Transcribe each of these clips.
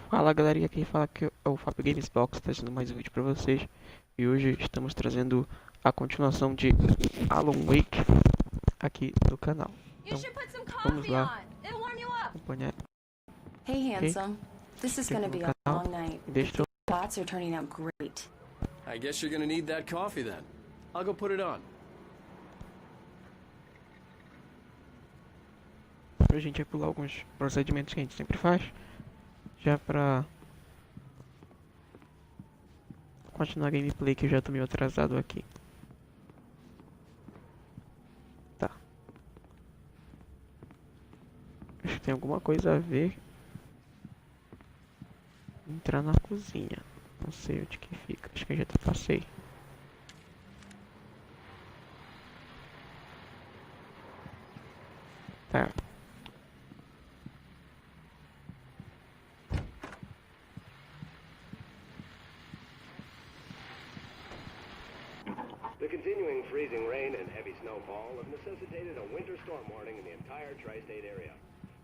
Fala galerinha, quem fala que é o Fábio Gamesbox, trazendo mais um vídeo pra vocês. E hoje estamos trazendo a continuação de Alan Wake aqui no canal. Então, vamos lá acompanhar, Hey, ok? handsome. This is Se gonna inscreva be no a canal long night. e deixa o Thoughts are turning out great. I guess you're gonna need that coffee then. I'll go put it on. a gente vai pular alguns procedimentos que a gente sempre faz, já pra continuar a gameplay, que eu já tô meio atrasado aqui. Tá. Acho que tem alguma coisa a ver. Entrar na cozinha. Não sei onde que fica. Acho que eu já até passei. Tá. The continuing freezing rain and heavy snowfall have necessitated a winter storm warning in the entire tri-state area.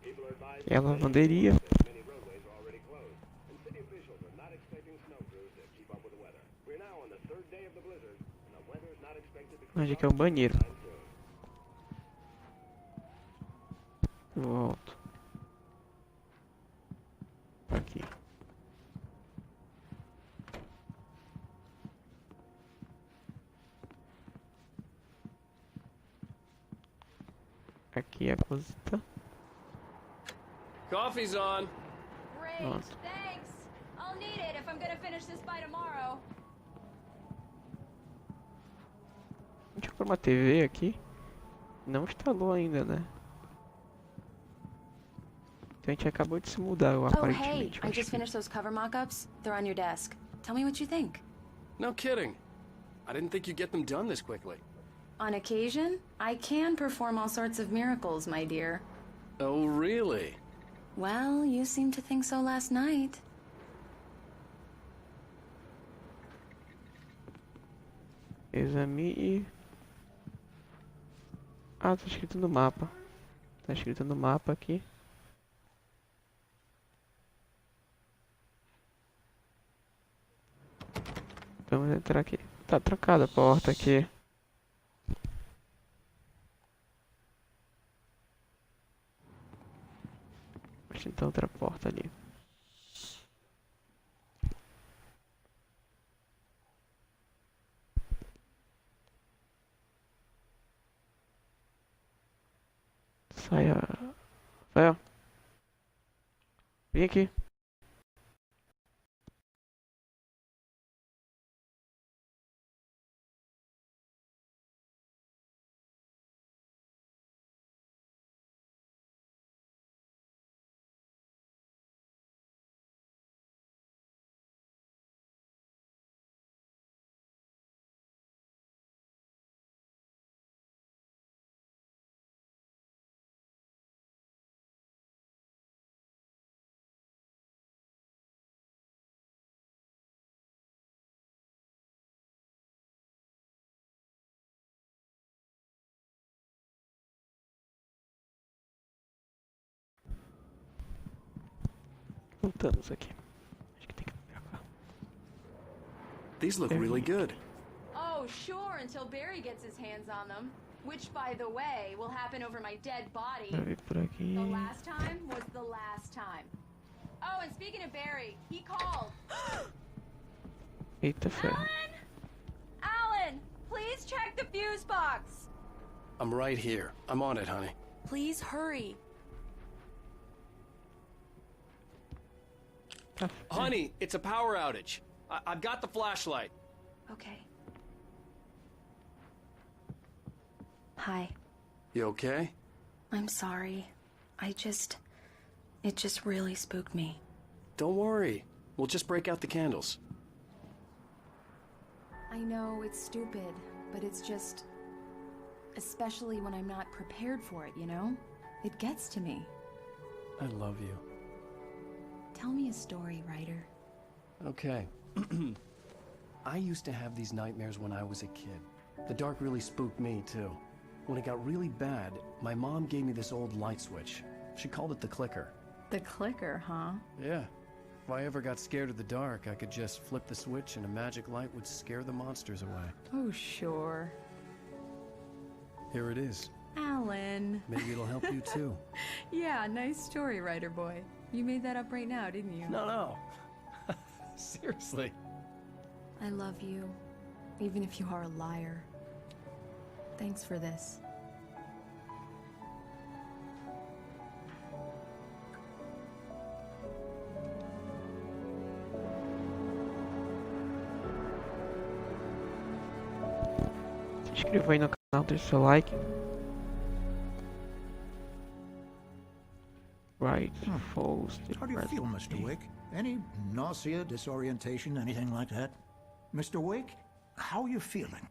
People are advised É a lavanderia. that many roadways are already closed, and city officials are not expecting snow crews to keep up with the weather. We're now on the third day of the blizzard, and the weather is not expected to Onde clear que é o up banheiro? anytime soon. Volto. Aqui. Aqui é a cozinha. Coffee's on. Great, Pronto. thanks. I'll need it if I'm gonna finish this by tomorrow. Deixa eu pôr uma TV aqui. Não instalou ainda, né? Então a gente acabou de se mudar, Oh, hey, aparentemente. I just finished those cover mock-ups. They're on your desk. Tell me what you think. No kidding. I didn't think you'd get them done this quickly. On occasion, I can perform all sorts of miracles, my dear. Oh, really? Well, you seemed to think so last night. Examine. Ah, tá escrito no mapa. Tá escrito no mapa aqui. Vamos entrar aqui. Tá trancada a porta aqui. Vou tentar outra porta ali. Saia. Saia. Vem aqui. Voltamos aqui. Acho que tem que ir pra cá. These look really good. Oh, sure, until Barry gets his hands on them. Which, by the way, will happen over my dead body. Pra vir por aqui. The last time was the last time. Oh, and speaking of Barry, he called. Eita ferro. Alan! Alan, please check the fuse box. I'm right here. I'm on it, honey. Please hurry. Tá Honey, it's a power outage. I've got the flashlight. Okay. Hi. You okay? I'm sorry. It just really spooked me. Don't worry. We'll just break out the candles. I know it's stupid, but it's just... Especially when I'm not prepared for it, you know? It gets to me. I love you. Tell me a story, writer. Okay. I used to have these nightmares when I was a kid. The dark really spooked me, too. When it got really bad, my mom gave me this old light switch. She called it the clicker. The clicker, huh? Yeah. If I ever got scared of the dark, I could just flip the switch and a magic light would scare the monsters away. Oh, sure. Here it is. Alan. Maybe it'll help you too. Yeah, nice story, writer boy. You made that up right now, didn't you? No. Seriously. I love you, even if you are a liar. Thanks for this. Se inscreva aí no canal, deixe seu like. Right, false. How do you feel, Mr. Wake? Any nausea, disorientation, anything like that? Mr. Wake, how are you feeling?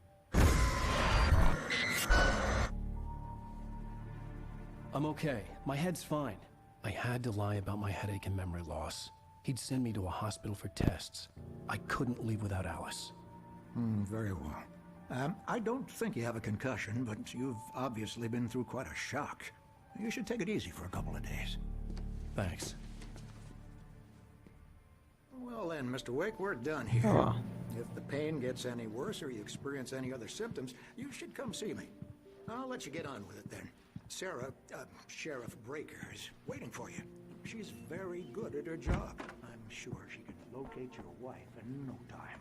I'm okay. My head's fine. I had to lie about my headache and memory loss. He'd send me to a hospital for tests. I couldn't leave without Alice. Very well. I don't think you have a concussion, but you've obviously been through quite a shock. You should take it easy for a couple of days. Thanks. Well then, Mr. Wake, we're done here. Oh. If the pain gets any worse or you experience any other symptoms, you should come see me. I'll let you get on with it then. Sarah, Sheriff Breaker, is waiting for you. She's very good at her job. I'm sure she can locate your wife in no time.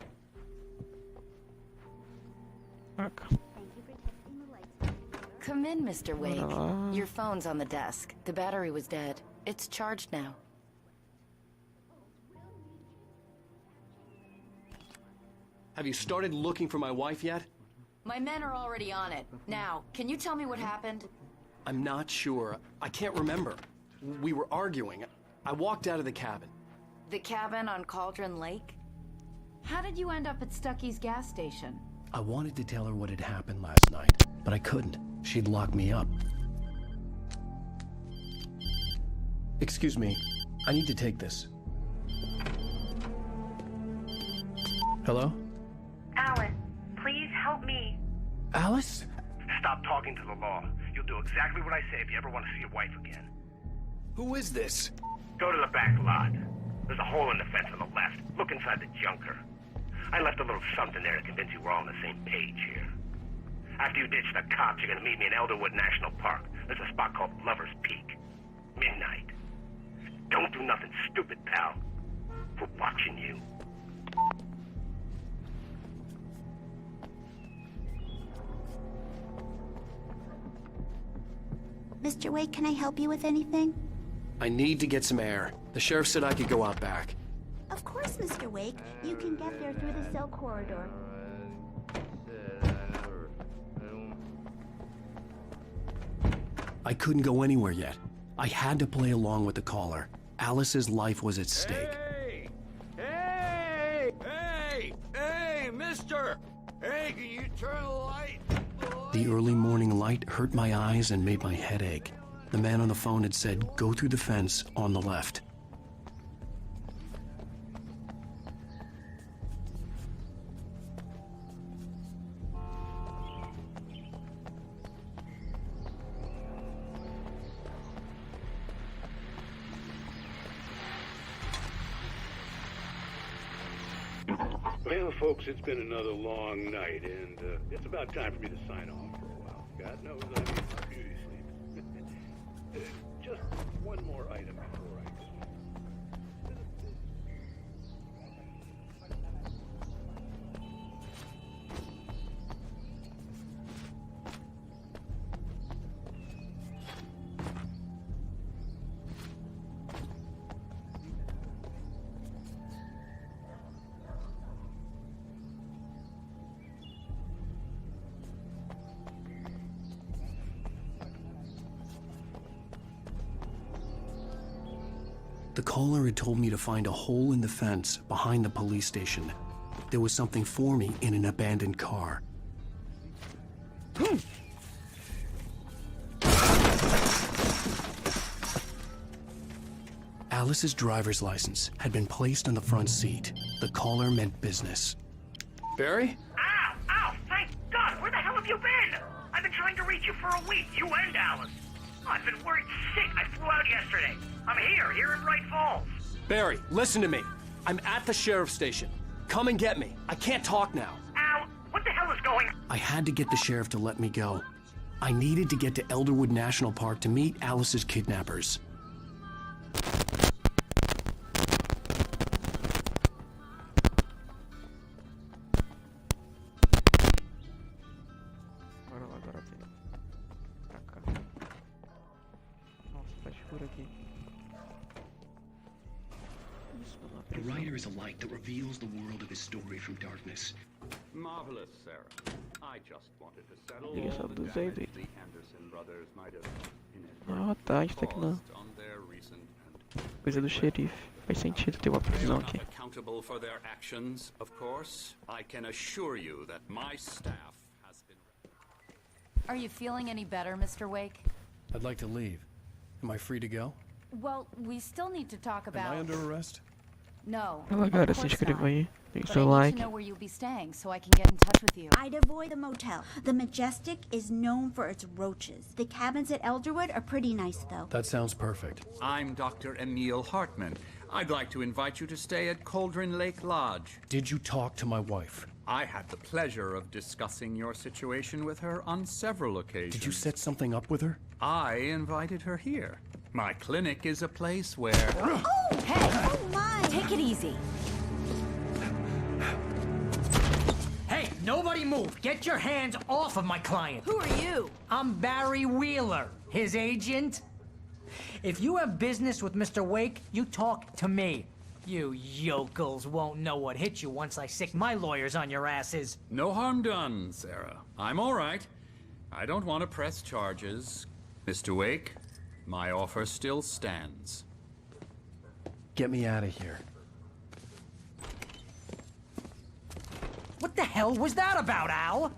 Okay. Come in, Mr. Wake. Your phone's on the desk. The battery was dead. It's charged now. Have you started looking for my wife yet? My men are already on it. Now, can you tell me what happened? I'm not sure. I can't remember. We were arguing. I walked out of the cabin. The cabin on Cauldron Lake? How did you end up at Stucky's gas station? I wanted to tell her what had happened last night, but I couldn't. She'd lock me up. Excuse me. I need to take this. Hello? Alan, please help me. Alice? Stop talking to the law. You'll do exactly what I say if you ever want to see your wife again. Who is this? Go to the back lot. There's a hole in the fence on the left. Look inside the junker. I left a little something there to convince you we're all on the same page here. After you ditch the cops, you're gonna meet me in Elderwood National Park. There's a spot called Lover's Peak. Midnight. Don't do nothing stupid, pal. We're watching you. Mr. Wake, can I help you with anything? I need to get some air. The sheriff said I could go out back. Of course, Mr. Wake. You can get there through the cell corridor. I couldn't go anywhere yet. I had to play along with the caller. Alice's life was at stake. Hey, mister! Hey, can you turn the light? The early morning light hurt my eyes and made my head ache. The man on the phone had said, go through the fence on the left. Well, folks, it's been another long night, and it's about time for me to sign off for a while. God knows I need some beauty sleep. Just one more item before I go. The caller had told me to find a hole in the fence behind the police station. There was something for me in an abandoned car. Alice's driver's license had been placed on the front seat. The caller meant business. Barry? Ow! Thank God! Where the hell have you been? I've been trying to reach you for a week, you and Alice. I've been worried sick. I flew out yesterday. I'm here in Bright Falls. Barry, listen to me. I'm at the sheriff's station. Come and get me. I can't talk now. Al, what the hell is going on? I had to get the sheriff to let me go. I needed to get to Elderwood National Park to meet Alice's kidnappers. Bora lá, agora tem. Pra cá. Nossa, tá escuro aqui. Isso, não A writer is a light that reveals the world of his story from darkness. Marvelous, Sarah. I just wanted to settle Liga all the do damage David. the Anderson brothers might have Ah, tá, a gente tá aqui na on their recent and coisa do xerife. Faz sentido ter uma prisão not aqui. accountable for their actions, of course. I can assure you that my staff has been. Are you feeling any better, Mr. Wake? I'd like to leave. Am I free to go? Well, we still need to talk about... Am I under arrest? No, Ela, galera, of se course inscreva not. aí. Deixe But seu I need like. to know where you'll be staying so I can get in touch with you. I'd avoid the motel. The Majestic is known for its roaches. The cabins at Elderwood are pretty nice, though. That sounds perfect. I'm Dr. Emil Hartman. I'd like to invite you to stay at Cauldron Lake Lodge. Did you talk to my wife? I had the pleasure of discussing your situation with her on several occasions. Did you set something up with her? I invited her here. My clinic is a place where... Oh, hey! Oh, my! Take it easy. Hey, nobody move! Get your hands off of my client! Who are you? I'm Barry Wheeler, his agent. If you have business with Mr. Wake, you talk to me. You yokels won't know what hit you once I sick my lawyers on your asses. No harm done, Sarah. I'm all right. I don't want to press charges. Mr. Wake, my offer still stands. Get me out of here. What the hell was that about, Al?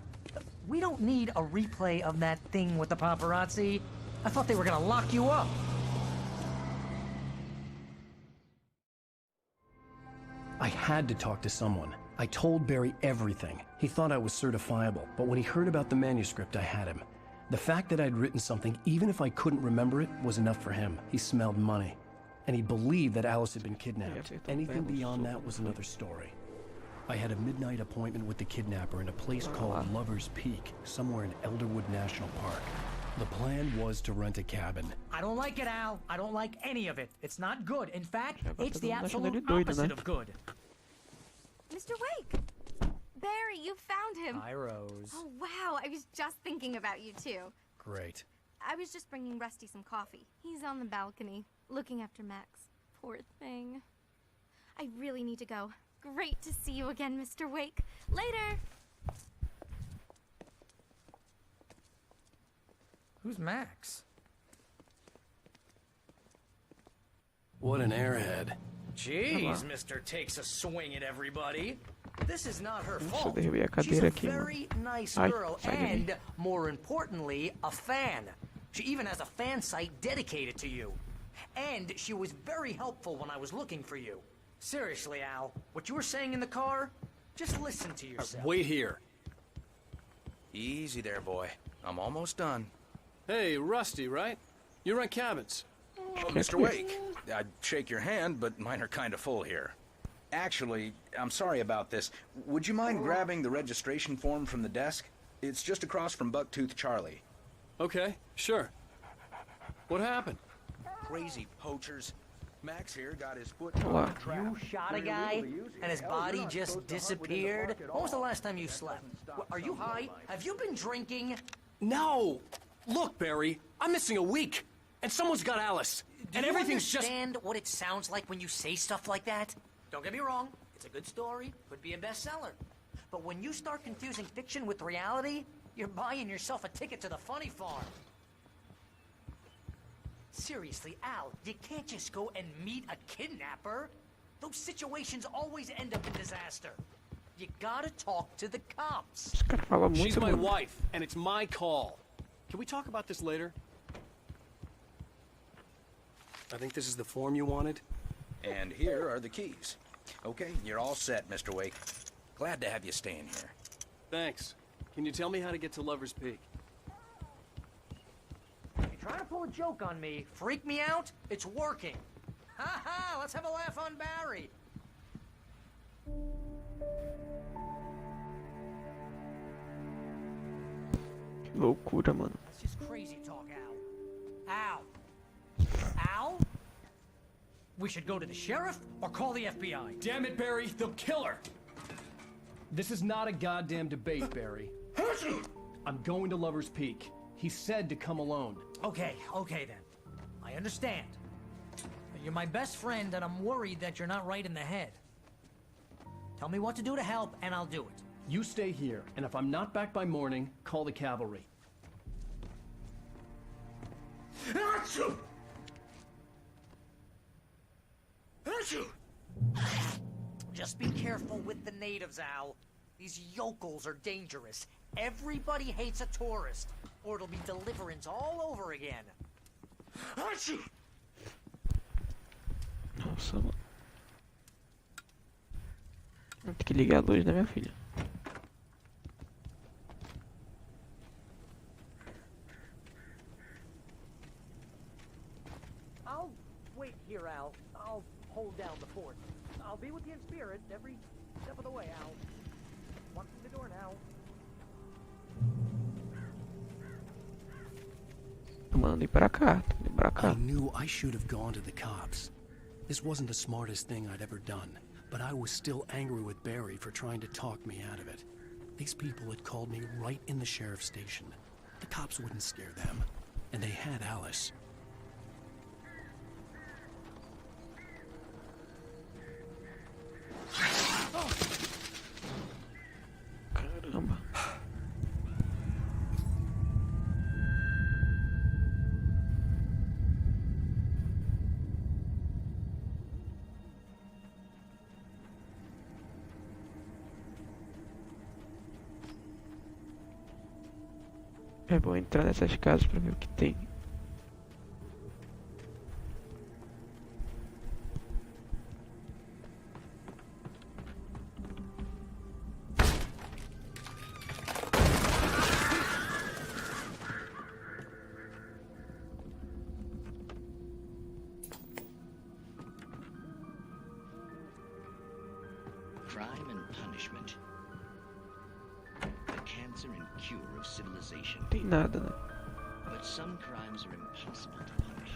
We don't need a replay of that thing with the paparazzi. I thought they were gonna lock you up. I had to talk to someone. I told Barry everything. He thought I was certifiable, but when he heard about the manuscript, I had him. The fact that I'd written something, even if I couldn't remember it, was enough for him. He smelled money. And he believed that Alice had been kidnapped. Anything beyond that was another story. I had a midnight appointment with the kidnapper in a place called Lover's Peak, somewhere in Elderwood National Park. The plan was to rent a cabin. I don't like it, Al. I don't like any of it. It's not good. In fact, it's the todo mundo achando absolute ele doido, opposite né? of good. Mr. Wake! Barry, you found him! Hi, Rose. Oh, wow, I was just thinking about you, too. Great. I was just bringing Rusty some coffee. He's on the balcony, looking after Max. Poor thing. I really need to go. Great to see you again, Mr. Wake. Later! Who's Max? What an airhead. Jeez, Mr. Takes a swing at everybody. This is not her fault. derrubei a She's cadeira a aqui, mano. very nice Ai, girl sai de mim. and, more importantly, a fan. She even has a fan site dedicated to you. And she was very helpful when I was looking for you. Seriously, Al, what you were saying in the car, just listen to yourself. Wait here. Easy there, boy. I'm almost done. Hey, Rusty, right? You rent cabins. Oh, Mr. Wake, I'd shake your hand, but mine are kind of full here. Actually, I'm sorry about this. Would you mind grabbing the registration form from the desk? It's just across from Bucktooth Charlie. Okay, sure. What happened? Crazy poachers. Max here got his foot Olá. You shot a guy, and his body just disappeared? When was the last time you slept? Are you high? Have you been drinking? No! Look, Barry, I'm missing a week, and someone's got Alice, and everything's just... Do you understand what it sounds like when you say stuff like that? Don't get me wrong, it's a good story, could be a bestseller. But when you start confusing fiction with reality, you're buying yourself a ticket to the funny farm. Seriously, Al, you can't just go and meet a kidnapper. Those situations always end up in disaster. You gotta talk to the cops. Esse cara fala muito, She's my mano. wife, and it's my call. Can we talk about this later? I think this is the form you wanted. And here are the keys. Okay, you're all set, Mr. Wake. Glad to have you staying here. Thanks. Can you tell me how to get to Lover's Peak? You're trying to pull a joke on me, freak me out? It's working. Ha ha, Let's have a laugh on Barry. Que loucura, mano. That's just crazy talk, Al. Al? We should go to the sheriff or call the FBI. Damn it, Barry, they'll kill her. This is not a goddamn debate, Barry. I'm going to Lover's Peak. He said to come alone. Okay then. I understand. You're my best friend, and I'm worried that you're not right in the head. Tell me what to do to help, and I'll do it. You stay here, and if I'm not back by morning, call the cavalry. Just be careful with the natives, Al. These yokels are dangerous. Everybody hates a tourist, or it'll be deliverance all over again. Nossa, mano. Vou ter que ligar a luz, né, minha filha? I'll wait here, Al. I'll hold down the fort. I'll be with you in spirit every step of the way, Al. Walk through the door now. Manda ir pra cá, ir pra cá. I knew I should have gone to the cops. This wasn't the smartest thing I'd ever done, but I was still angry with Barry for trying to talk me out of it. These people had called me right in the sheriff's station. The cops wouldn't scare them, and they had Alice. Caramba. É bom entrar nessas casas pra ver o que tem. Crime and punishment. The cancer and cure of civilization. Não tem nada, né? But some crimes are impossible to punish.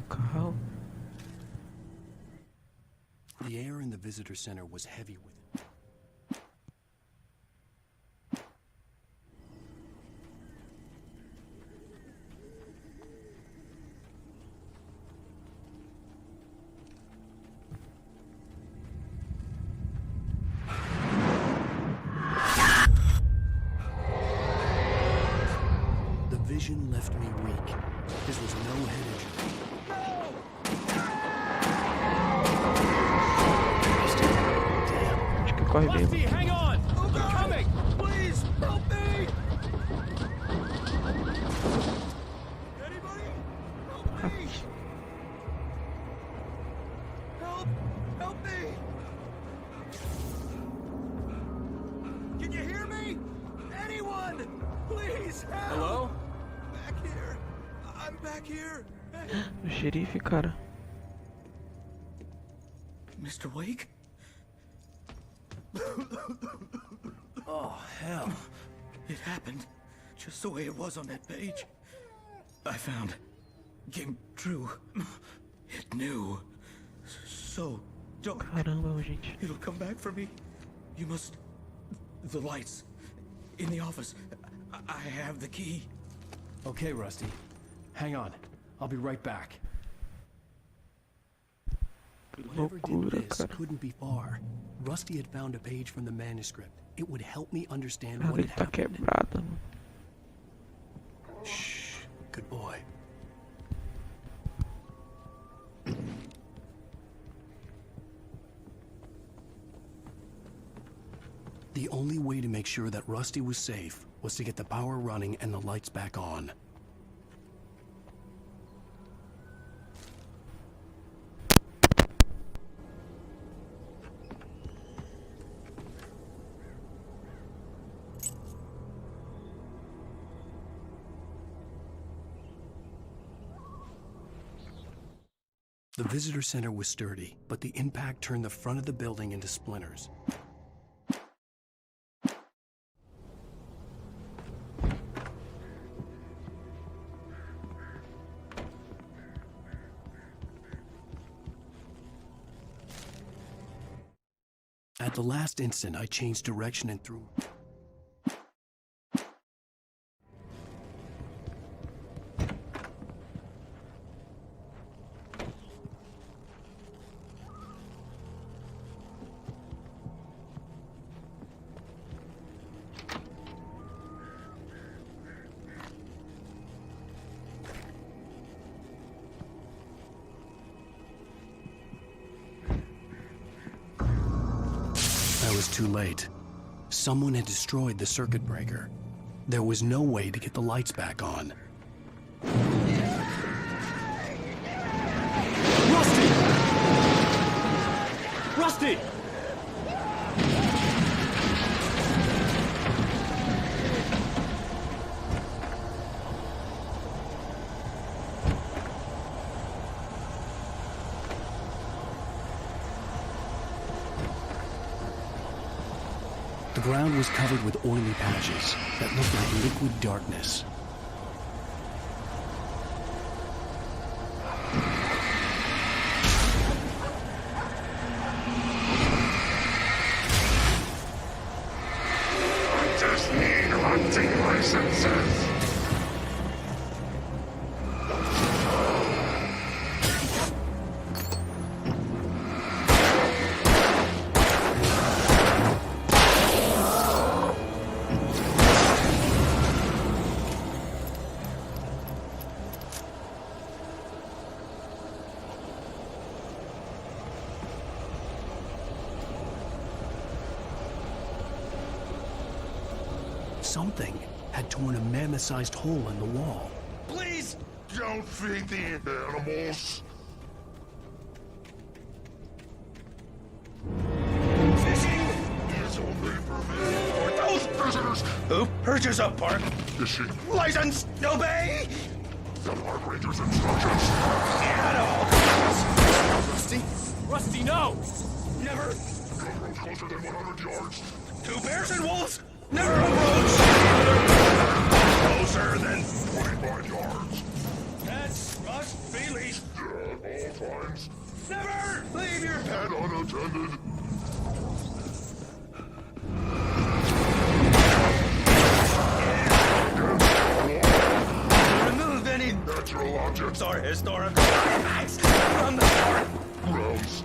Carro. The air in the visitor center was heavy with it. The vision left me weak. This was no head injury. Acho que corre bem. Rusty, hang on! I'm coming! Please, help me! Anybody? Help me! Help me! Can you hear me? Anyone? Please, help! Hello? Back here. I'm back here. O xerife, cara. Mr. Wake? Oh, hell. It happened just the way it was on that page. I found. Came true. It knew. So dark. Caramba, gente. It'll come back for me. You must. The lights. In the office. I have the key. Okay, Rusty. Hang on. I'll be right back. Whatever did Loucura, this cara. couldn't be far. Rusty had found a page from the manuscript. It would help me understand A what dele had tá happened. quebrada, mano. Shh. Good boy. The only way to make sure that Rusty was safe was to get the power running and the lights back on. The visitor center was sturdy, but the impact turned the front of the building into splinters. At the last instant, I changed direction and threw... I was too late. Someone had destroyed the circuit breaker. There was no way to get the lights back on. Rusty! Rusty! The ground was covered with oily patches that looked like liquid darkness. I just need hunting licenses. Something had torn a mammoth-sized hole in the wall. Please don't feed the animals. Fishing is only permitted for those visitors who purchase a park fishing license. Obey the park ranger's instructions. at all costs. Rusty? Rusty, no! Never. Don't approach closer than 100 yards. 2 bears and wolves. Never approach. Closer than 25 yards. Pets must be leashed. At all times. Never leave your pet And unattended. Remove any natural objects or historical artifacts from the park grounds.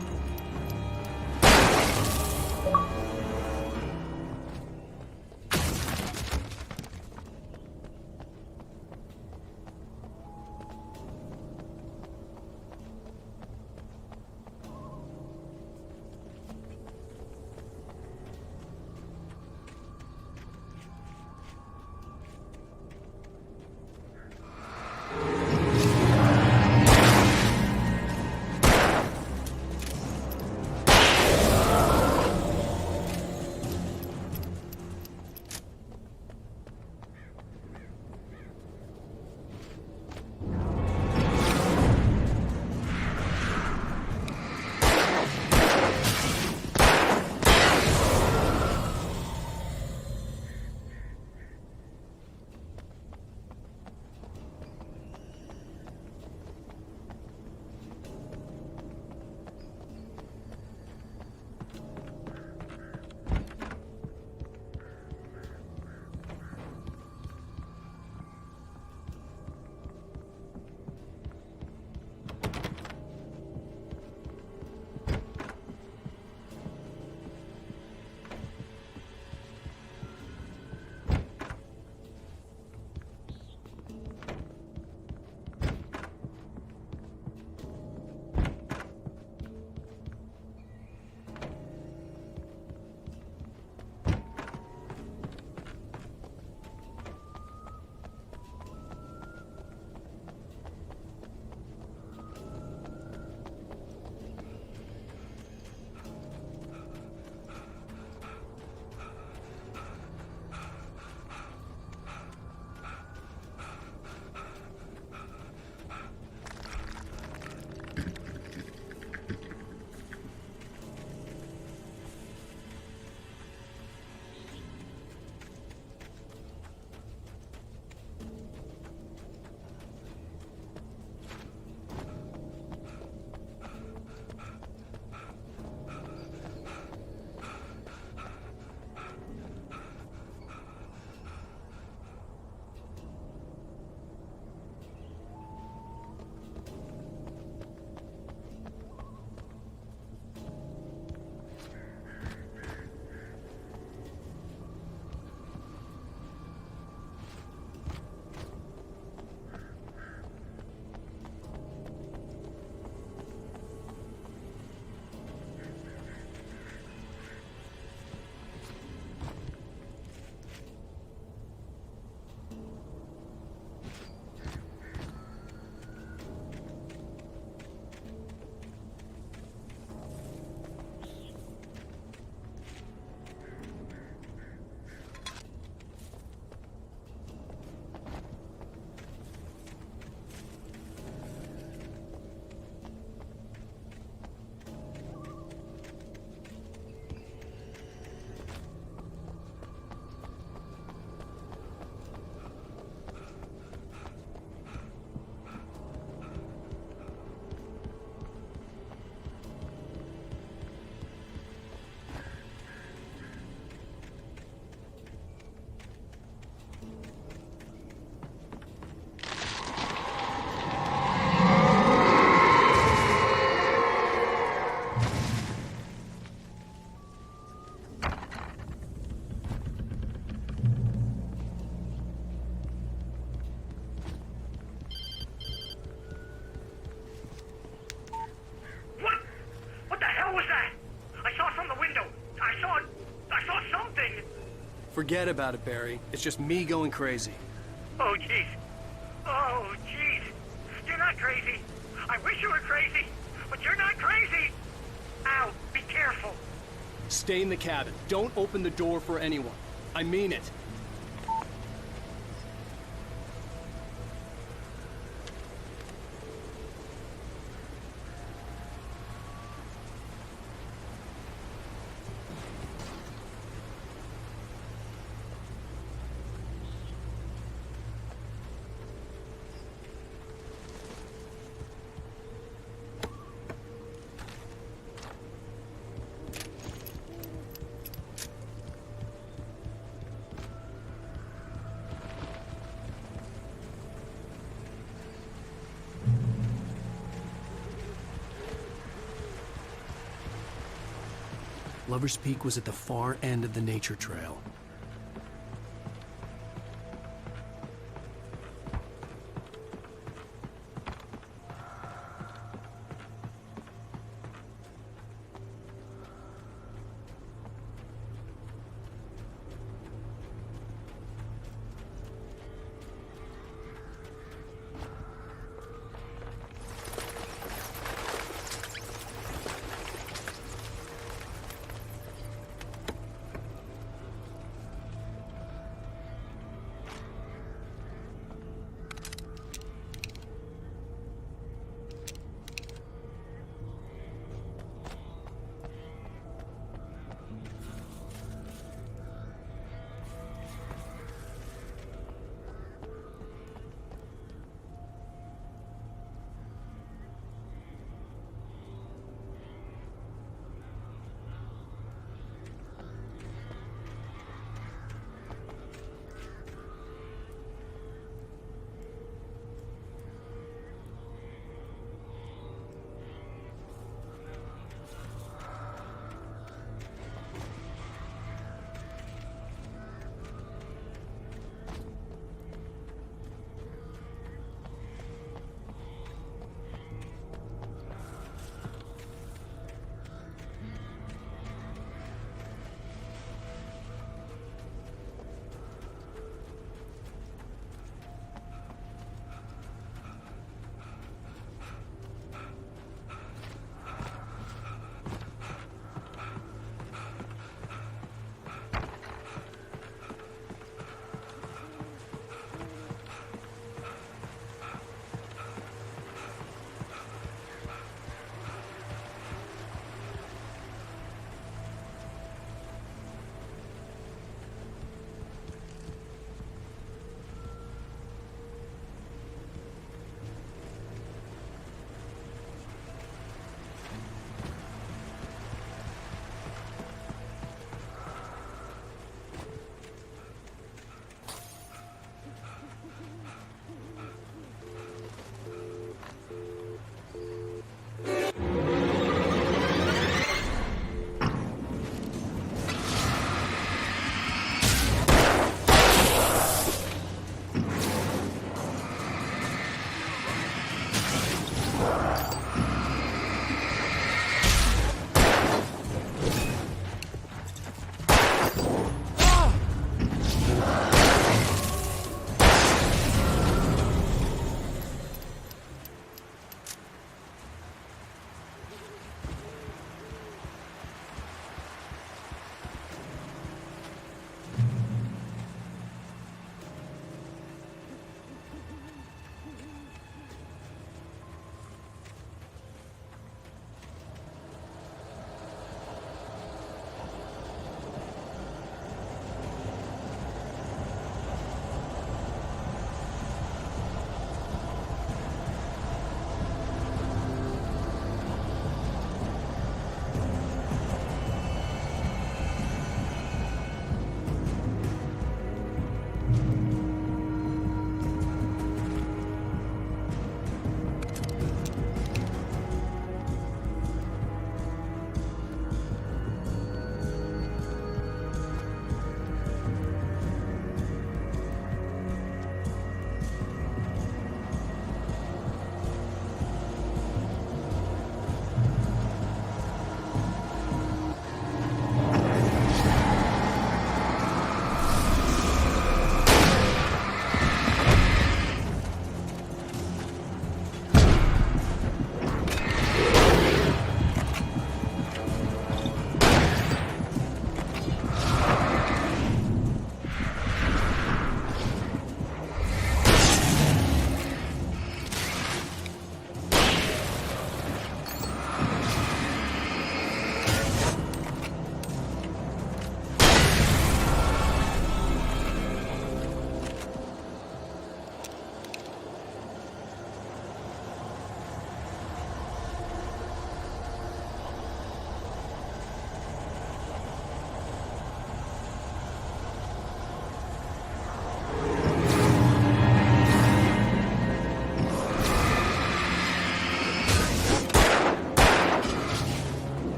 Forget about it, Barry. It's just me going crazy. Oh, jeez. Oh, jeez. You're not crazy. I wish you were crazy, but you're not crazy. Al, be careful. Stay in the cabin. Don't open the door for anyone. I mean it. Lover's Peak was at the far end of the nature trail.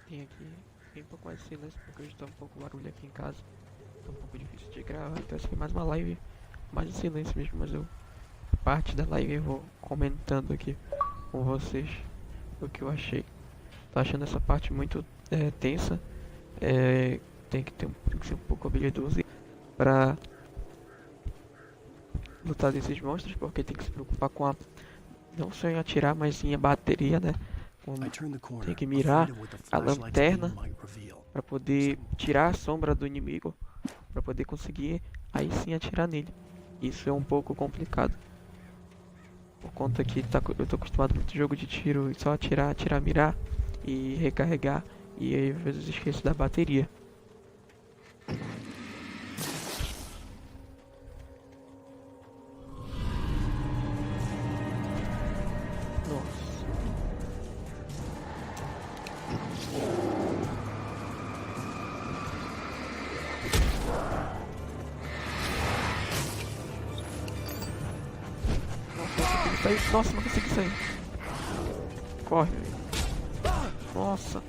tem aqui bem um pouco mais de silêncio, porque hoje tá um pouco barulho aqui em casa. Tá um pouco difícil de gravar, então essa aqui é mais uma live, mais em silêncio mesmo, mas parte da live eu vou comentando aqui com vocês o que eu achei. Tô achando essa parte muito tensa, tem que ser um pouco habilidoso pra lutar desses monstros, porque tem que se preocupar com não só em atirar, mas sim a bateria, né? Tem que mirar a lanterna para poder tirar a sombra do inimigo, para poder conseguir aí sim atirar nele. Isso é um pouco complicado, por conta que eu tô acostumado muito jogo de tiro, só atirar, mirar e recarregar, e aí às vezes esqueço da bateria. Nossa, não consegui sair. Corre. Nossa.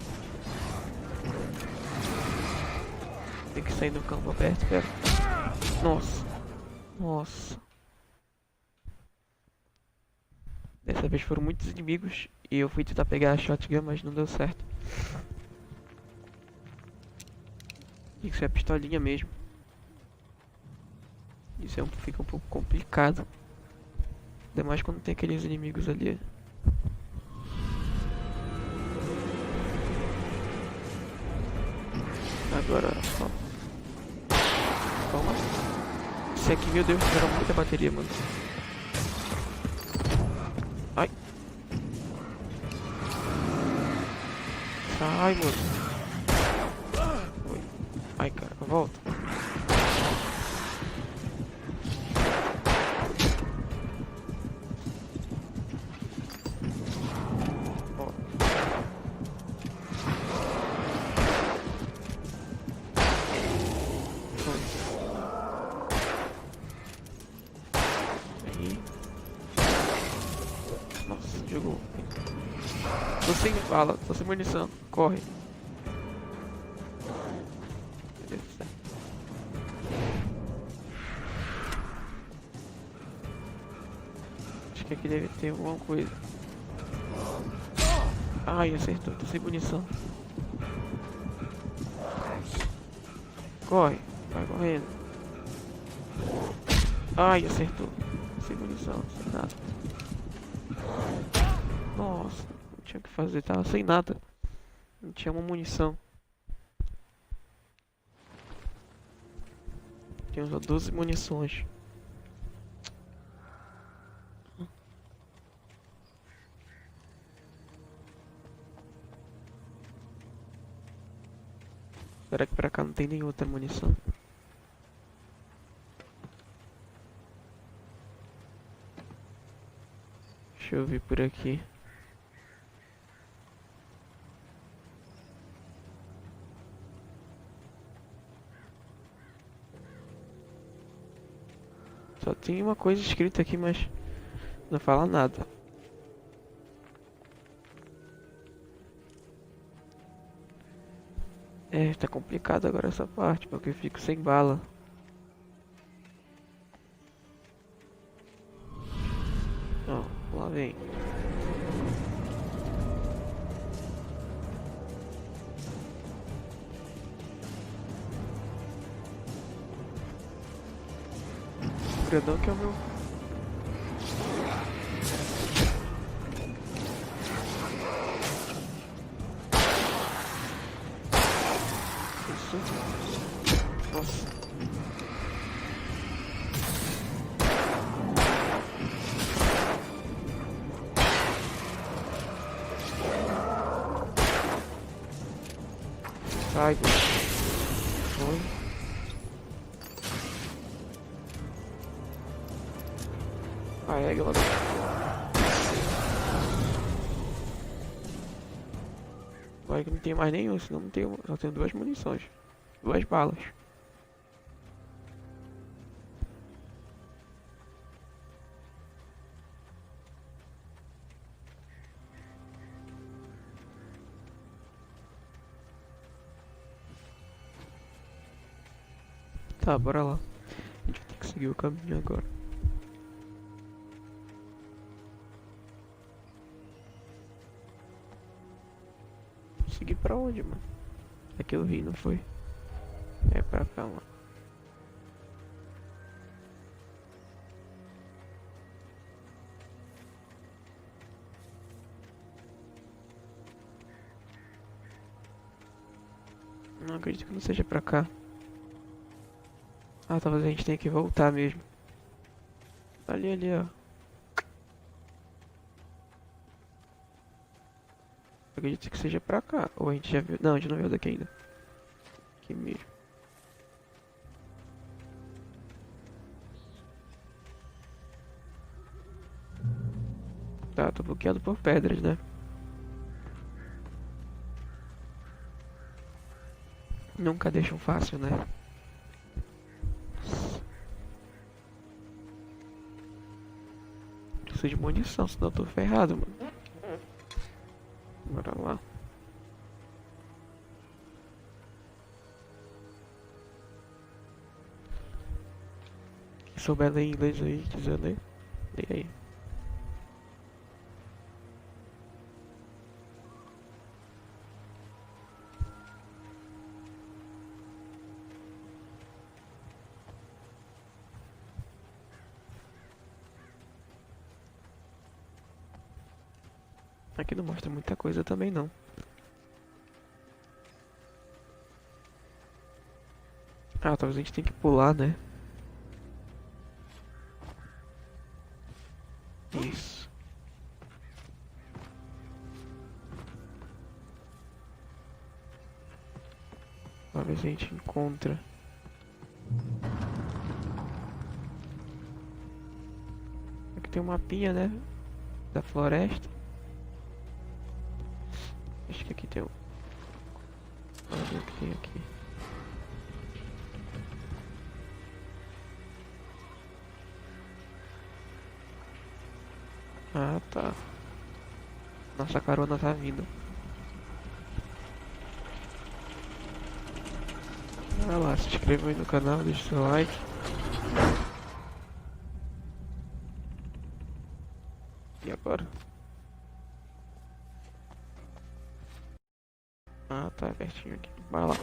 Tem que sair do campo aberto, pera. Nossa. Nossa. Dessa vez foram muitos inimigos e eu fui tentar pegar a shotgun, mas não deu certo. Isso é a pistolinha mesmo. Isso fica um pouco complicado. Ainda mais quando tem aqueles inimigos ali. Agora, ó. Calma. Esse aqui, meu Deus, era muita bateria, mano. Ai. Sai, mano. Oi. Ai, cara, volta. Jogou. Tô sem bala, tô sem munição. Corre. Meu Deus do céu. Acho que aqui deve ter alguma coisa. Ai, acertou. Tô sem munição. Corre. Vai correndo. Ai, acertou. Sem munição, sem nada. Nossa, não tinha o que fazer, tava sem nada. Não tinha uma munição. Tinha só 12 munições. Será que pra cá não tem nenhuma outra munição? Deixa eu ver por aqui. Só tem uma coisa escrita aqui, mas não fala nada. Tá complicado agora essa parte, porque eu fico sem bala. Ó, lá vem. Grandão que é o meu. Isso. Nossa. Sai. Foi. Carrega ela. Vai que não tem mais nenhum, senão não tenho, só tenho 2 munições. 2 balas. Tá, bora lá. A gente vai ter que seguir o caminho agora. Seguir pra onde, mano? Aqui eu vi, não foi? É pra cá, mano. Não acredito que não seja pra cá. Ah, talvez a gente tenha que voltar mesmo. Ali, ó. Acredito que seja pra cá. Ou a gente já viu. Não, a gente não viu daqui ainda. Aqui mesmo. Tá, tô bloqueado por pedras, né? Nunca deixam fácil, né? Preciso de munição, senão eu tô ferrado, mano. Bora lá. Quem souber ler inglês aí, quiser ler, lê aí. Aqui não mostra muita coisa também não. Ah, talvez a gente tenha que pular, né? Isso. Talvez a gente encontra. Aqui tem um mapinha, né? Da floresta. Acho que aqui tem um. Vamos ver o que tem aqui. Ah, tá. Nossa carona tá vindo. Vai lá, se inscreva aí no canal, deixa seu like. E agora? Ah, tá pertinho aqui. Vai lá.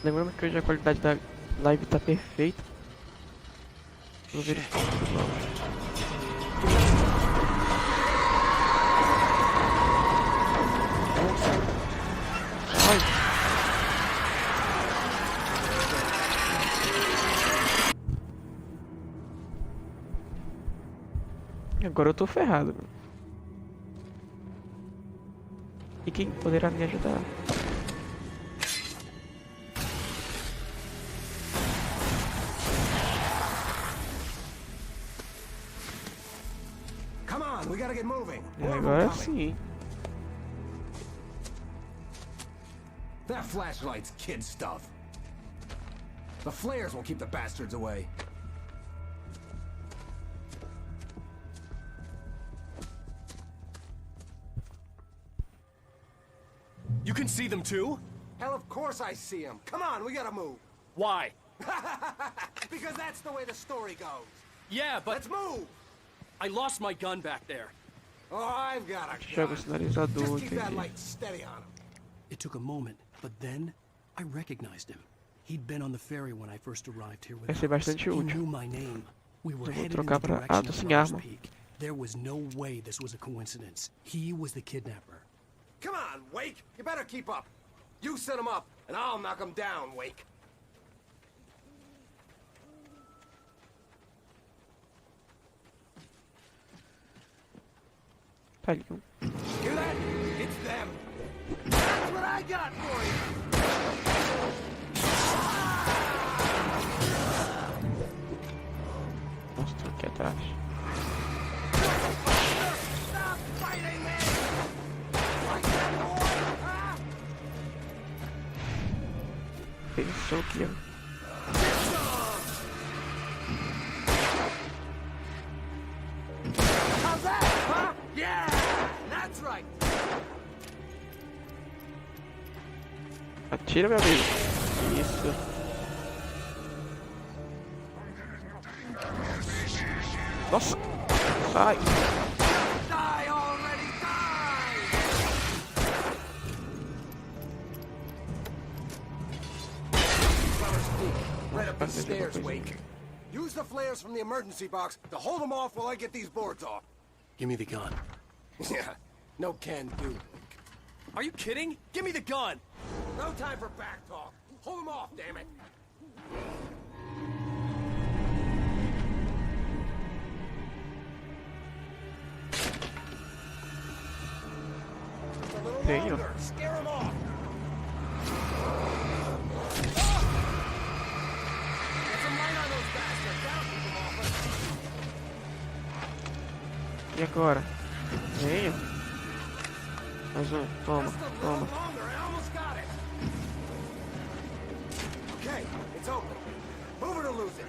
Lembrando que hoje a qualidade da live tá perfeita. Vou ver se agora eu tô ferrado, mano. E quem poderá me ajudar? Come on, we gotta get moving. Agora sim. That flashlight's kid stuff. The flares will keep the bastards away. You can see them too? Hell, of course I see them. Come on, we gotta move. Why? Because that's the way the story goes. Yeah, but... Let's move! I lost my gun back there. Oh, I've got a Joga o sinalizador, Just keep that entendi. light steady on him. It took a moment, but then I recognized him. He'd been on the ferry when I first arrived here with Vai ser bastante He útil. knew my name. We were Eu vou headed in trocar the pra... direction tô of sem Flowers arma. Peak. There was no way this was a coincidence. He was the kidnapper. Come on, Wake! You better keep up. You set him up, and I'll knock him down, Wake. Tá ali um. Hear that? It's them. That's what I got for you. Monstro aqui atrás. Stop fighting me! Like that, boy, huh? Pensou que eu... How's that, huh? Yeah, that's right. Atira, meu amigo. Isso. Nossa! Sai! Die already, die! Right up the stairs, Wake. Use the flares from the emergency box to hold them off while I get these boards off. Give me the gun. Yeah, no can do. Are you kidding? Give me the gun! No time for back talk. Hold them off, damn it. A little Tenho. longer. Scare them off. Get some light on those bastards. That'll keep them off us. E agora? Venha. Mais um. Toma, toma. Okay, it's open. Move it or lose it.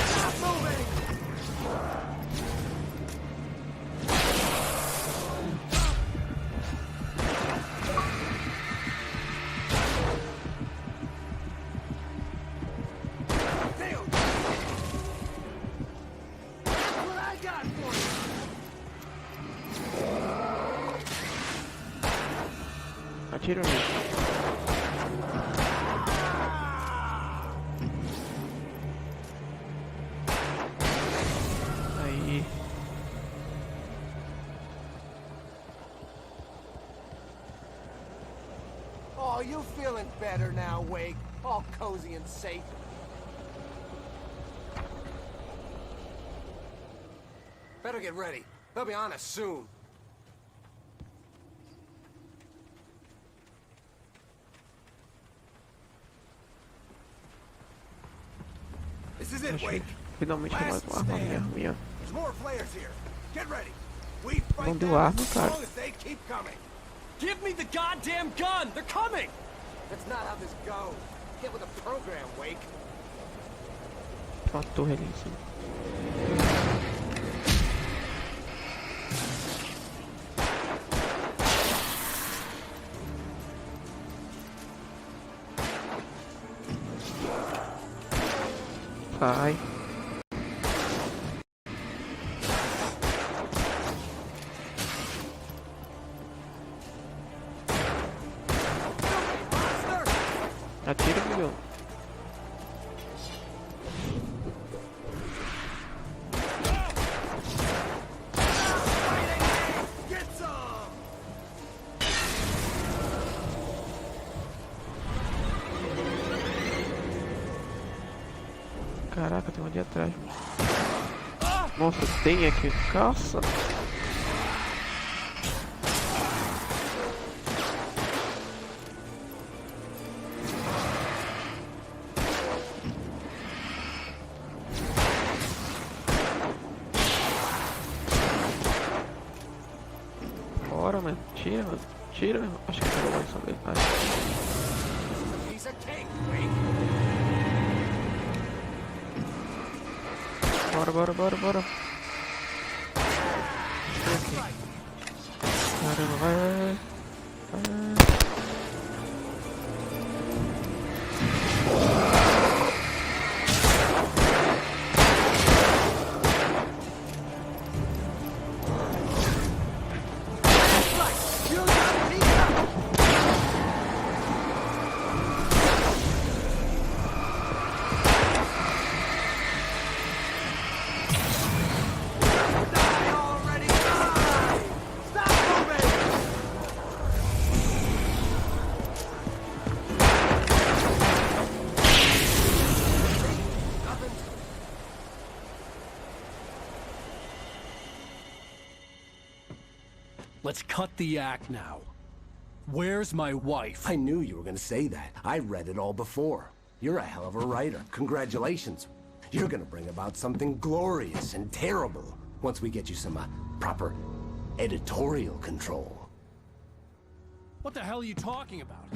Stop moving! Atira nele. Aí. Oh, you feeling better now, Wake? All cozy and safe. Better get ready. They'll be on us soon. This is it, Wake. Finalmente mais uma arma minha. There's more flares here. Get ready. We fight Não deu them arma, as cara. long as they keep coming. Give me the goddamn gun! They're coming! That's not how this goes. Get with the program, Wake. Tem uma torre ali em cima. Vai. Atira, milhão. Caraca, tem um ali atrás. Nossa, tem aqui. Caça. Bora, mano. Tira, mano. Tira. Acho que eu vou saber. Piece of cake, Wake. Bora. Caramba, vai. Let's cut the act now. Where's my wife? I knew you were gonna say that. I read it all before. You're a hell of a writer. Congratulations. You're gonna bring about something glorious and terrible once we get you some proper editorial control. What the hell are you talking about?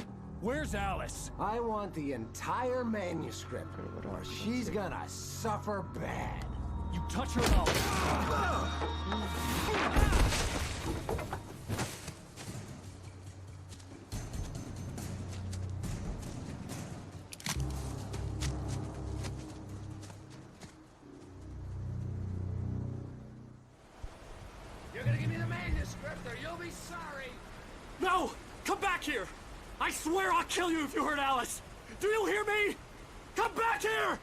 Where's Alice? I want the entire manuscript, or she's gonna suffer bad. You touch her and You're gonna give me the manuscript, or you'll be sorry. No! Come back here! I swear I'll kill you if you hurt Alice! Do you hear me? Come back here!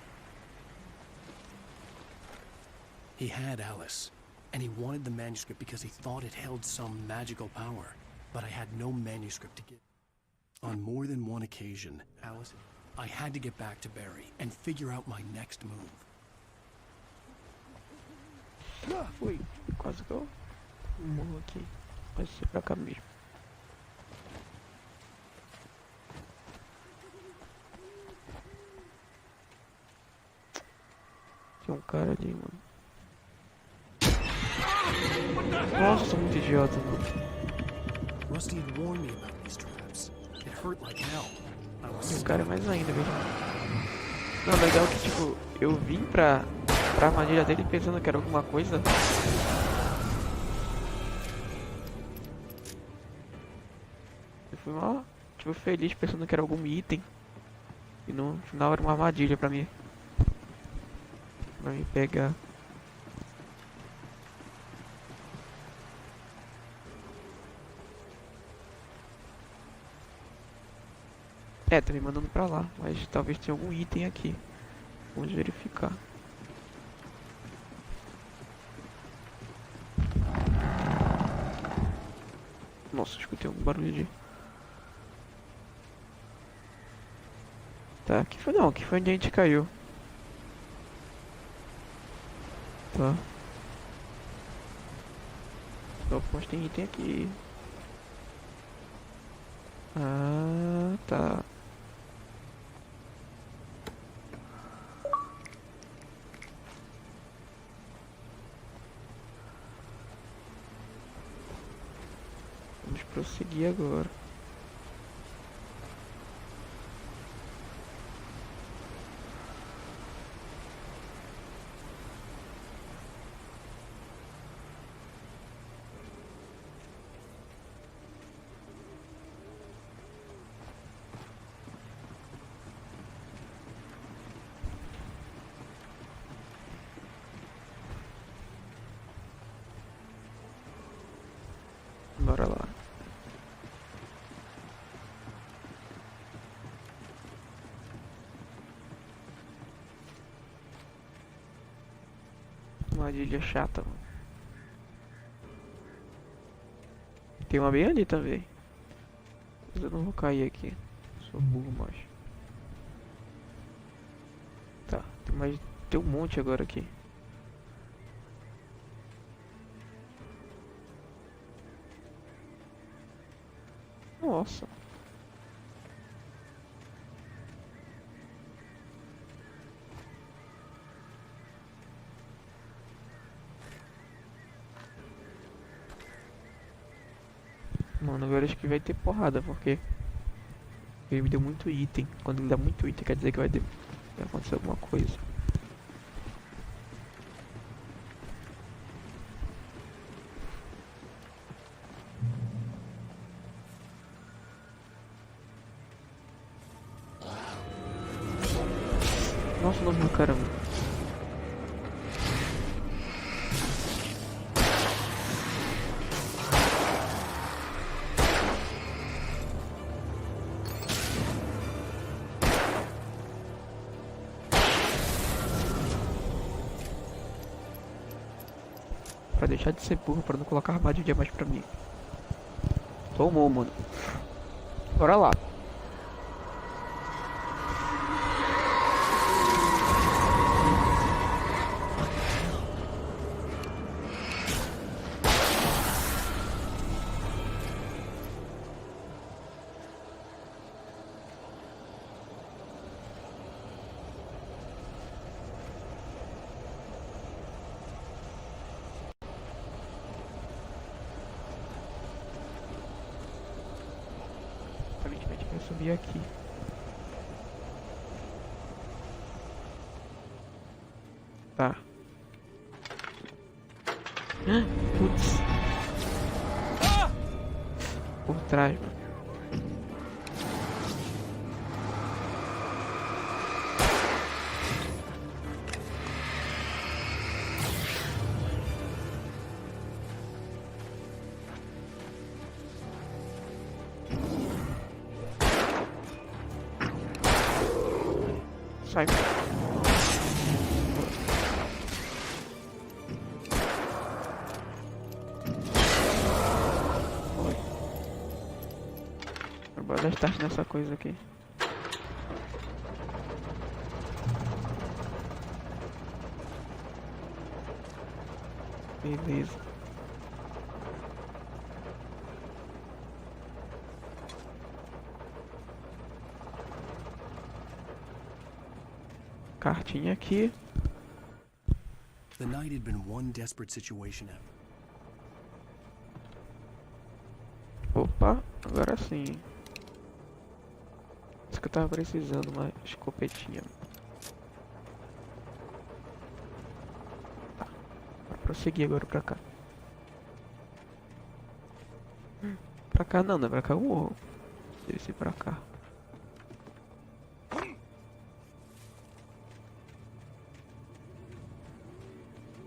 He had Alice, and he wanted the manuscript because he thought it held some magical power. But I had no manuscript to give. On more than one occasion, Alice, I had to get back to Barry and figure out my next move. Fui, quase que eu morro aqui. Vai ser pra cá mesmo. Tem um cara ali, mano. Nossa, sou muito idiota, mano. Rusty had warned me about these traps. It hurt like hell. Tem um cara mais ainda, velho. Não, legal que tipo, eu vim pra armadilha dele pensando que era alguma coisa. Eu fui mal, tipo, feliz pensando que era algum item. E no final era uma armadilha pra mim. Pra me pegar. É, tá me mandando pra lá, mas talvez tenha algum item aqui. Vamos verificar. Nossa, escutei um barulho de... Tá, aqui foi não, aqui foi onde a gente caiu. Tá. Só tem item aqui. Ah, tá. Vamos prosseguir agora. Bora lá. Armadilha chata, mano. Tem uma bem ali também. Mas eu não vou cair aqui. Sou burro, mas. Tá, tem um monte agora aqui. Nossa. Mano, agora acho que vai ter porrada, porque ele me deu muito item. Quando ele dá muito item, quer dizer que vai acontecer alguma coisa. Nossa, não viu, caramba. Pra deixar de ser burro, pra não colocar armadilha mais pra mim. Tomou, mano. Bora lá. Aparentemente vir aqui. Tá. Putz. Por trás, mano. Sai. Bora dar start nessa coisa aqui. Beleza. Cartinha aqui. The night had been one desperate situation. Opa, agora sim. Isso que eu tava precisando, uma escopetinha. Tá, vou prosseguir agora pra cá. Pra cá não, não é pra cá o morro. Deve ser pra cá.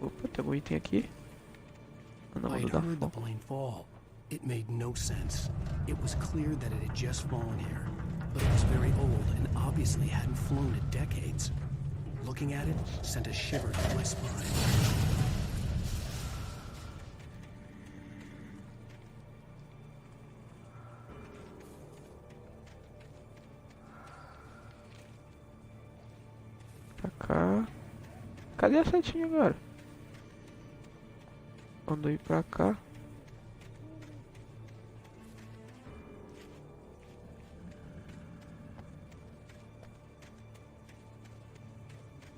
Opa, tem um item aqui. Não, I heard the plane fall. It made no sense. It was clear that it had just fallen here, but it was very old and obviously hadn't flown in decades. Looking at it sent a shiver down my spine. Pra cá. Cadê a setinha agora? Mandou ir pra cá.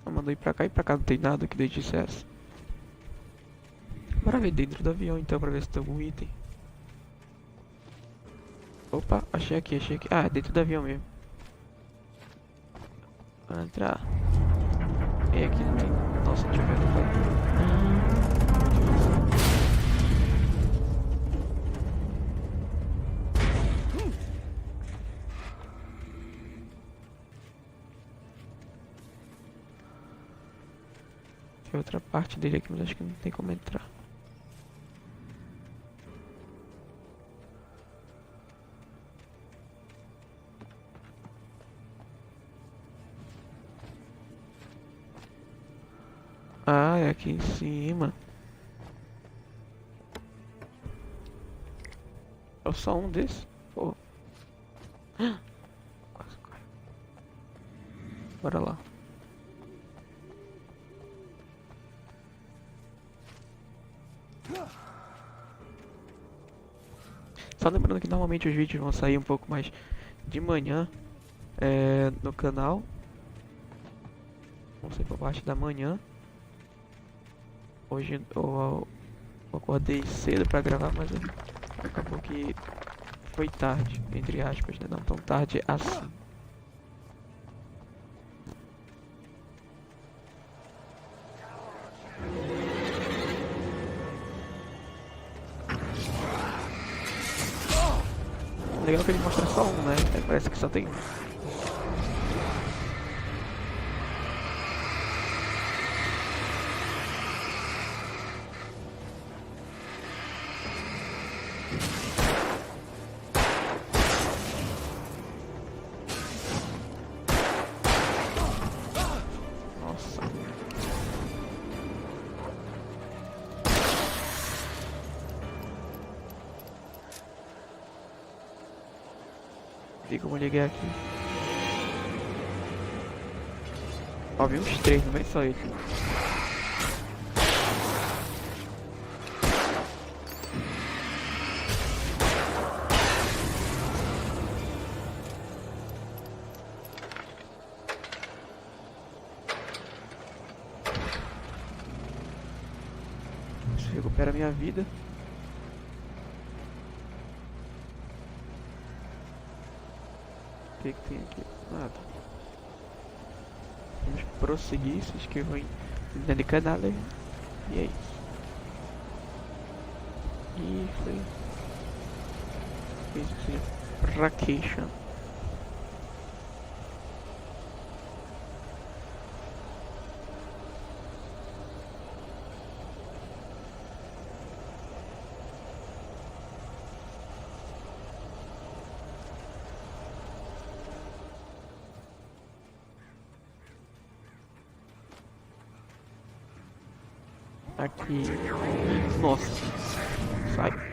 Mandou ir pra cá e pra cá não tem nada que deixe essa. Bora ver dentro do avião então pra ver se tem algum item. Opa, achei aqui. Ah, é dentro do avião mesmo. Vamos entrar. É aqui no meio. Nossa, deixa eu ver aqui. Tem outra parte dele aqui, mas acho que não tem como entrar. Ah, é aqui em cima. É só um desses? Pô. Quase caiu. Bora lá. Só lembrando que normalmente os vídeos vão sair um pouco mais de manhã no canal. Vão ser por parte da manhã. Hoje eu acordei cedo pra gravar, mas acabou que foi tarde, entre aspas, né? Não tão tarde assim. Legal que ele mostra só um, né? Parece que só tem um. Nossa. Tem como ligar aqui. Ó, vi uns 3, não vem só ele. Isso recupera minha vida. que tem aqui? Nada. Vamos prosseguir, se inscrevam no canal. E é isso. E foi. Vacation. Aqui. Nossa. Sai.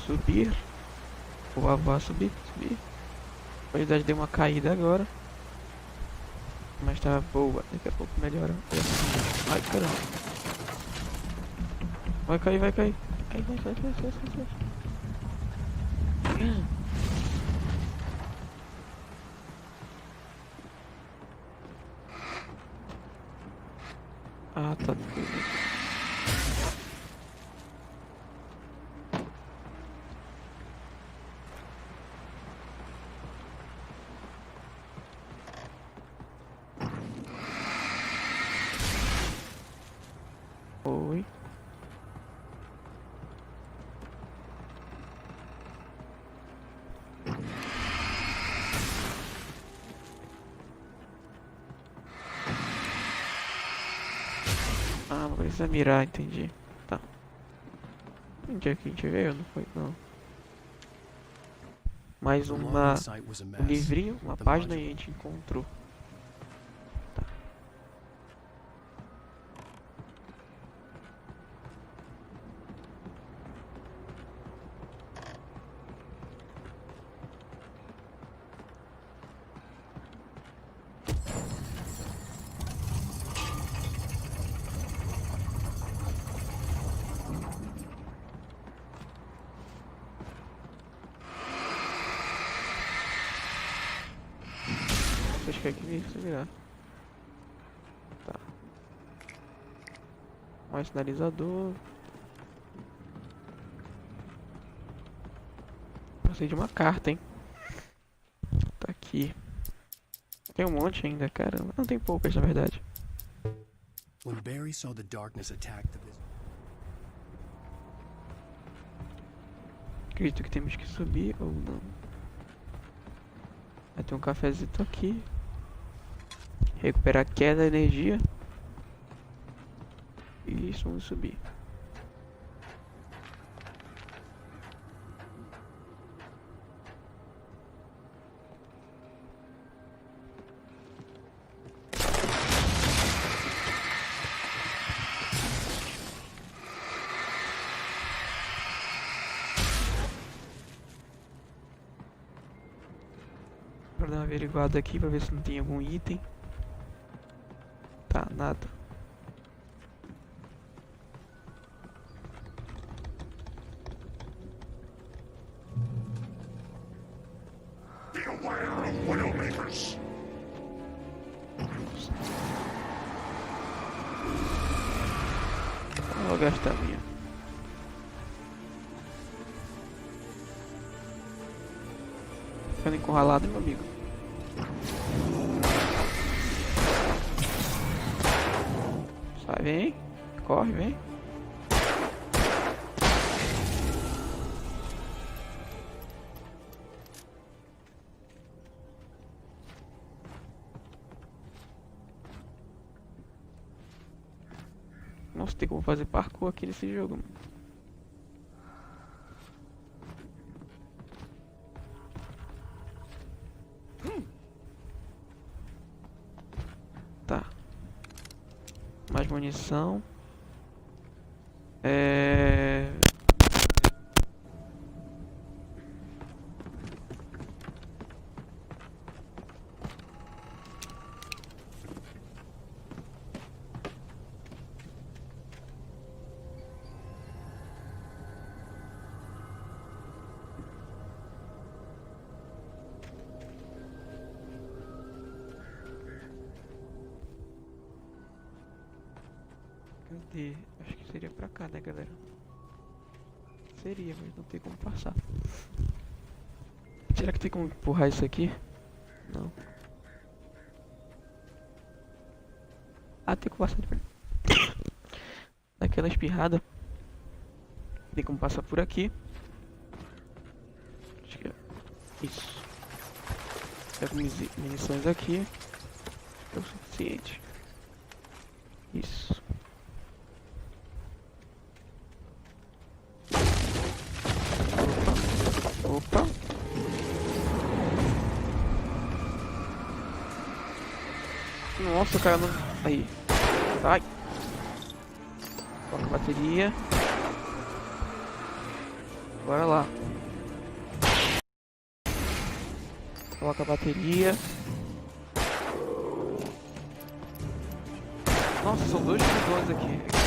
Subir. Vou avó subir. A qualidade deu uma caída agora. Mas tá boa. Daqui a pouco melhora. Ai, caramba. Vai cair. Ai, vai. Ah, tá. Oi. Ah, não precisa mirar, entendi. Tá. Onde é que a gente veio? Não foi, não. Mais um livrinho, uma página e a gente encontrou. Acho que é aqui se virar. Tá. Mais sinalizador. Passei de uma carta, hein? Tá aqui. Tem um monte ainda, caramba. Não, tem poucas, na verdade. When Barry saw the darkness attack the business. Acredito que temos que subir ou não. Vai ter um cafezito aqui. Recuperar a queda da energia. E isso, vamos subir. Vou dar uma averiguada aqui pra ver se não tem algum item. Tá, nada. Beware of Widowmakers. Vou gastar a minha. Ficando encurralado, meu amigo. Sai, vem. Corre, vem. Nossa, tem como fazer parkour aqui nesse jogo, mano. Tá. Mais munição. perder. Acho que seria pra cá, né, galera? Seria, mas não tem como passar. Será que tem como empurrar isso aqui? Não. Ah, tem como passar daquela espirrada. Tem como passar por aqui. Acho que é isso. Pego munições aqui. É o suficiente. Isso. Opa. Nossa, cara, não... Aí. Sai. Coloca a bateria. Bora lá. Coloca a bateria. Nossa, são dois botões aqui.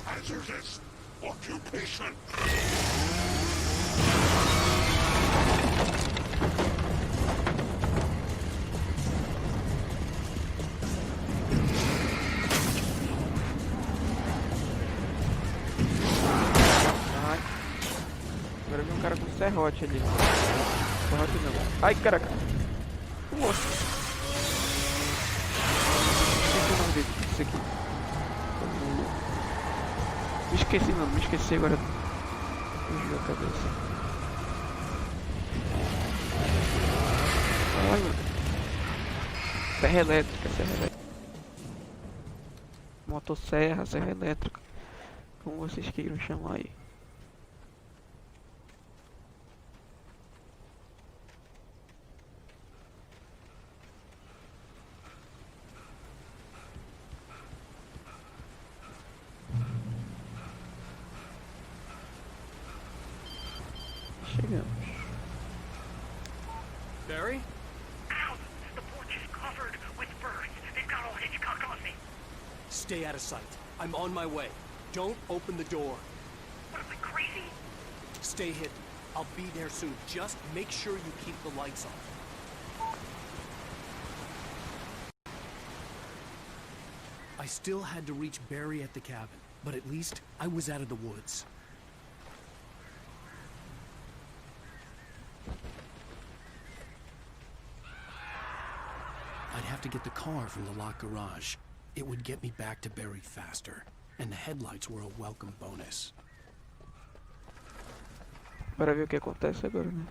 Hazardous occupation. Ai. Agora vi um cara com serrote ali. Serrote não. Ai, caraca. Nossa. Esqueci o nome dele. Isso aqui. Me esqueci, mano. Me esqueci agora. Fugiu a cabeça. Ai, mano. Serra elétrica, serra elétrica. Motosserra, serra elétrica. Como vocês queiram chamar aí. Chegamos. Barry? Ow! The porch is covered with birds. They've got all Hitchcock on me. Stay out of sight. I'm on my way. Don't open the door. What, am I crazy? Stay hidden. I'll be there soon. Just make sure you keep the lights on. I still had to reach Barry at the cabin, but at least I was out of the woods. I'd have to get the car from the locked garage. It would get me back to Barry faster, and the headlights were a welcome bonus. Bora ver o que acontece agora, né?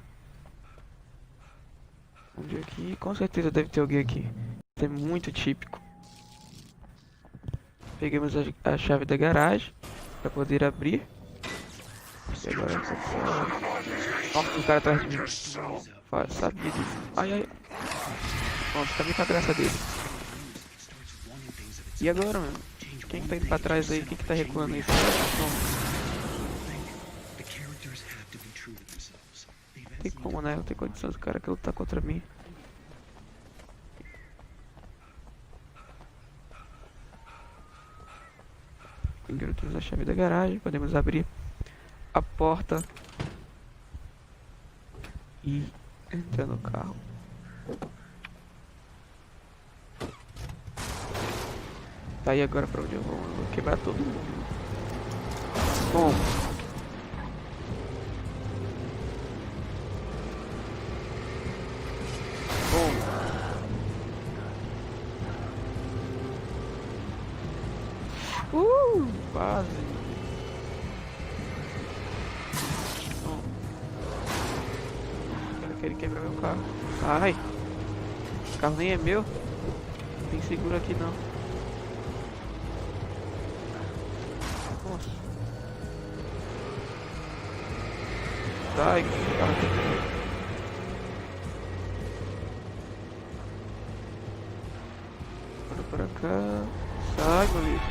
Vamos ver aqui. Com certeza deve ter alguém aqui. Isso é muito típico. Pegamos a chave da garagem para poder abrir. E agora... Nossa, o cara atrás de mim. Sabia disso. Ai, ai. Pronto, tá bem com a graça dele. E agora, mano? Quem que tá indo pra trás aí? Quem que tá recuando aí? Não tem como, né? Não tem condições do cara que lutar contra mim. Encontramos a chave da garagem. Podemos abrir a porta e entrar no carro. Tá, e agora pra onde eu vou? Eu vou quebrar todo mundo. Bom. Quase. Bom. Quero que ele quebre meu carro. Ai. O carro nem é meu. Não tem seguro aqui não. Sai, bora pra cá. Sai, meu amigo.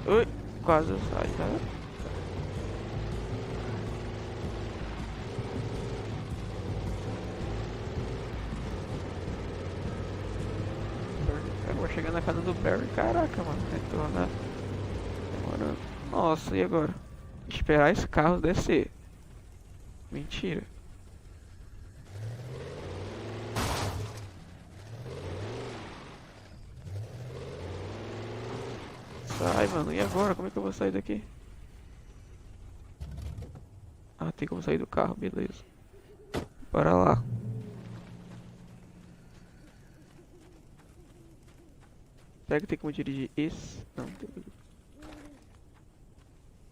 Ui, quase sai, tá? Eu vou chegar na casa do Barry. Caraca, mano. Retornar. Demorando. Nossa, e agora? Esperar esse carro descer. Mentira. Sai, mano. E agora? Como é que eu vou sair daqui? Ah, tem como sair do carro. Beleza. Bora lá. Será que tem como dirigir esse? Não, tem.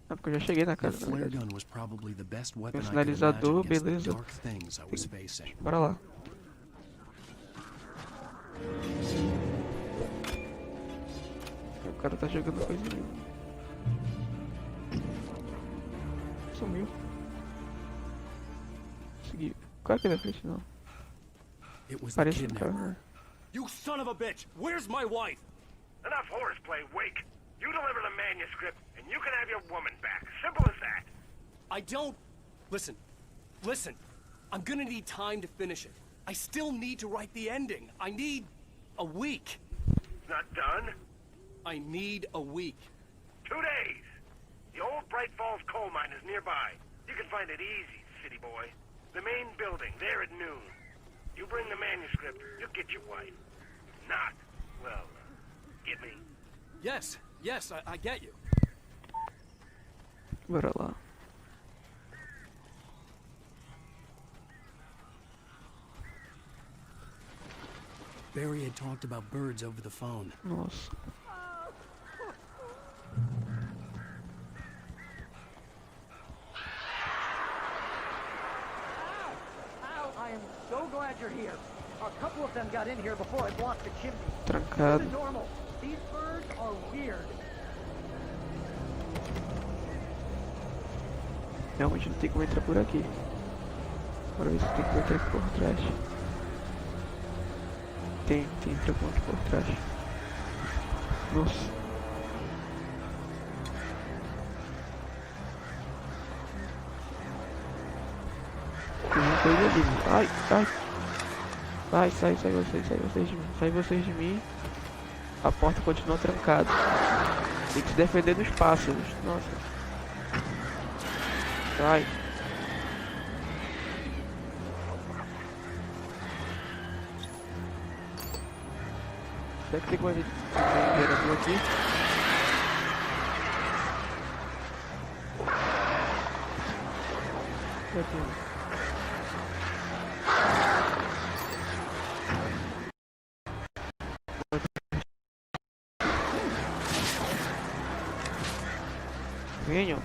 Ah, porque eu já cheguei na casa. Tem um sinalizador, beleza. Bora lá. O cara tá jogando coisa nenhuma. Sumiu. Consegui. Qual é que é da frente, não? Parece um cara, né? You son of a bitch! Where's my wife? Enough horseplay, Wake. You deliver the manuscript, and you can have your woman back. Simple as that. I don't... Listen. I'm gonna need time to finish it. I still need to write the ending. I need a week. Not done? I need a week. 2 days. The old Bright Falls coal mine is nearby. You can find it easy, city boy. The main building, there at noon. You bring the manuscript, you'll get your wife. Not, well, get me? Yes, I get you. Bora lá. Barry had talked about birds over the phone. Nossa. I am so glad you're here. A couple of them got in here before I blocked the chimney. Trancado. This is normal. These birds are weird. Realmente não tem como entrar por aqui. Bora ver se tem como entrar aqui por trás. Tem entreponte por trás. Nossa. Tem uma coisa ali. Ai. Sai vocês de mim. A porta continua trancada. Tem que se defender dos pássaros. Nossa. Sai. Será que tem como a gente ver aqui? Aqui. Venham.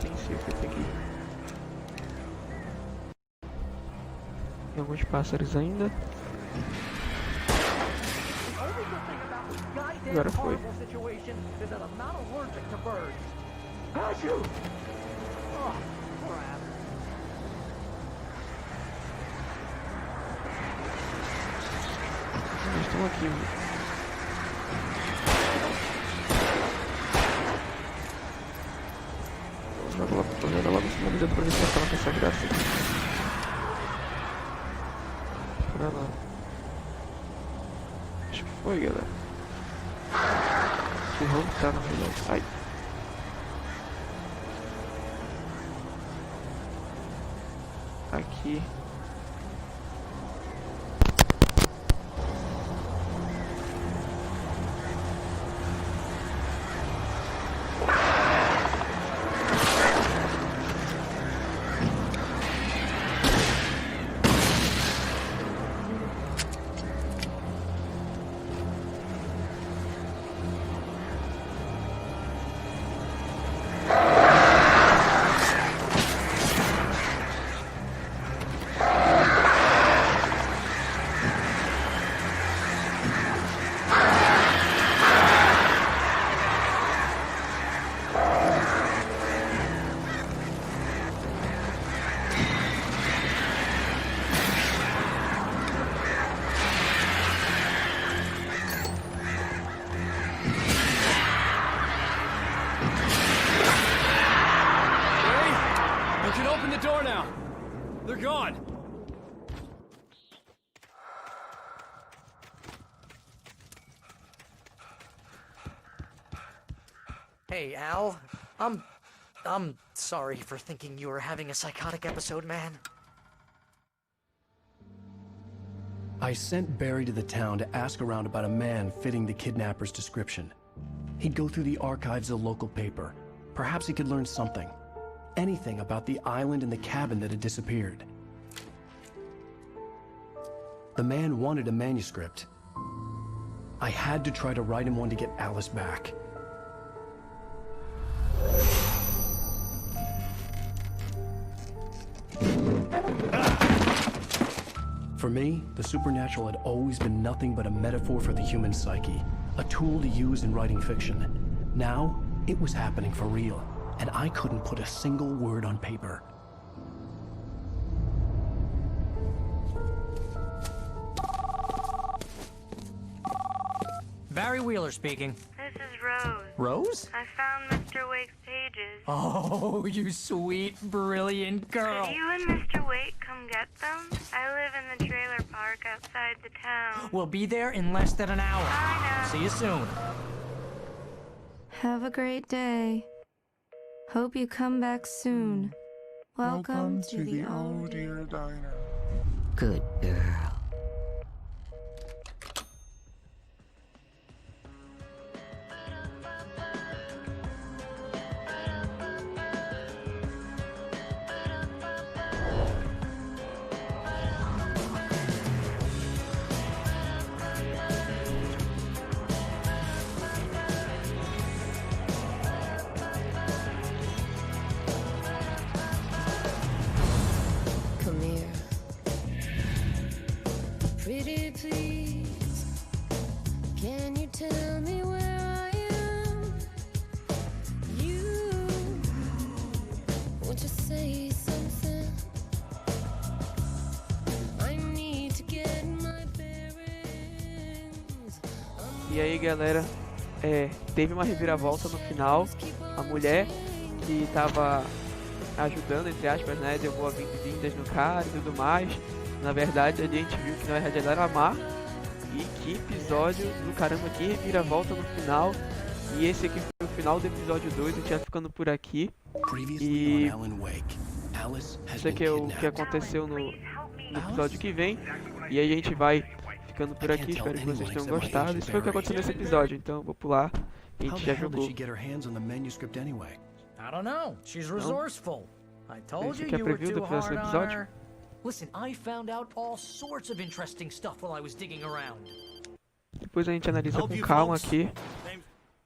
Tem cerca aqui. Tem alguns pássaros ainda. Agora foi. Eles estão aqui. Vou jogar logo esse mobilizador pra ver se acaba com essa graça aqui. Pra lá. Acho que foi, galera. Que roubo tá na verdade. Ai. Aqui. They're gone! Hey, Al. I'm sorry for thinking you were having a psychotic episode, man. I sent Barry to the town to ask around about a man fitting the kidnapper's description. He'd go through the archives of the local paper. Perhaps he could learn something. Anything about the island and the cabin that had disappeared. The man wanted a manuscript. I had to try to write him one to get Alice back. For me, the supernatural had always been nothing but a metaphor for the human psyche, a tool to use in writing fiction. Now, it was happening for real, and I couldn't put a single word on paper. Barry Wheeler speaking. This is Rose. Rose? I found Mr. Wake's pages. Oh, you sweet, brilliant girl. Could you and Mr. Wake come get them? I live in the trailer park outside the town. We'll be there in less than an hour. I know. See you soon. Have a great day. Hope you come back soon. Welcome to the Oh Dear Diner. Good girl. Come here. Pretty please, can you tell me where I am? You, won't you say something? I need to get my bearings. E aí, galera, teve uma reviravolta no final. A mulher que tava ajudando, entre aspas, né, deu boas-vindas no cara e tudo mais. Na verdade, ali a gente viu que na verdade ela era a Mar. E que episódio do caramba, que reviravolta no final. E esse aqui foi o final do episódio 2, a gente vai ficando por aqui. E isso aqui é o que aconteceu no episódio que vem. E aí a gente vai ficando por aqui, espero que vocês tenham gostado. Isso foi o que aconteceu nesse episódio, então eu vou pular. A gente já jogou. I don't know. She's resourceful. I told you you were too hard on her. Listen, I found out all sorts of interesting stuff while I was digging around. Depois a gente analisa com calma aqui.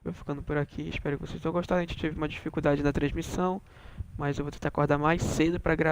Vou ficando por aqui, espero que vocês tenham gostado. A gente teve uma dificuldade na transmissão, mas eu vou tentar acordar mais cedo para gravar.